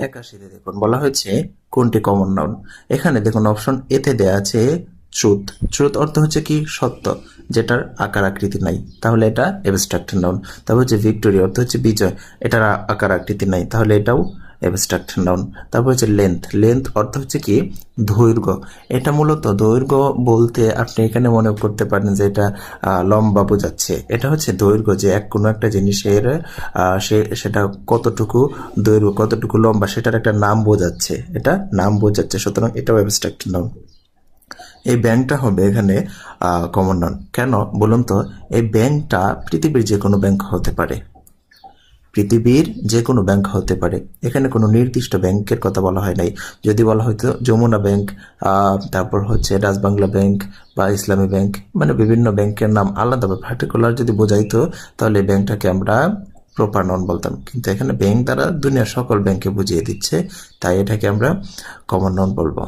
81 দেখুন বলা হয়েছে কোনটি কমন নাউন। এখানে দেখুন অপশন এতে দেয়া আছে ট্রুথ। ট্রুথ অর্থ হচ্ছে কি সত্য, যেটার আকার আকৃতি নাই, তাহলে এটা অ্যাবস্ট্রাক্ট নাউন। তারপর হচ্ছে ভিক্টোরি অর্থ হচ্ছে বিজয়, এটার আকার আকৃতি নাই, তাহলে এটাও অ্যাবস্ট্রাক্ট নাউন। তারপর হচ্ছে লেন্থ। লেন্থ অর্থ হচ্ছে কি দৈর্ঘ্য। এটা মূলত দৈর্ঘ্য বলতে আপনি এখানে মনে করতে পারেন যে এটা লম্বা বোঝাচ্ছে। এটা হচ্ছে দৈর্ঘ্য, যে কোনো একটা জিনিসের সেটা কতটুকু দৈর্ঘ্য কতটুকু লম্বা সেটার একটা নাম বোঝাচ্ছে, এটা নাম বোঝাচ্ছে, সুতরাং এটাও অ্যাবস্ট্রাক্ট নাউন। এই ব্যাংকটা হবে এখানে কমন নাউন। কেন বলুন তো? এই ব্যাংকটা পৃথিবীর যে কোনো ব্যাংক হতে পারে, পৃথিবীর যে কোনো ব্যাংক হতে পারে। এখানে কোনো নির্দিষ্ট ব্যাংকের কথা বলা হয় নাই। যদি বলা হয়তো যমুনা ব্যাংক, তারপর হচ্ছে রাজবাংলা ব্যাংক বা ইসলামী ব্যাংক, মানে বিভিন্ন ব্যাংকের নাম আলাদা বা পার্টিকুলার যদি বোঝাইতো, তাহলে এই ব্যাংকটাকে আমরা প্রপার নাউন বলতাম। কিন্তু এখানে ব্যাংক দ্বারা দুনিয়ার সকল ব্যাংকে বুঝিয়ে দিচ্ছে, তাই এটাকে আমরা কমন নাউন বলবো।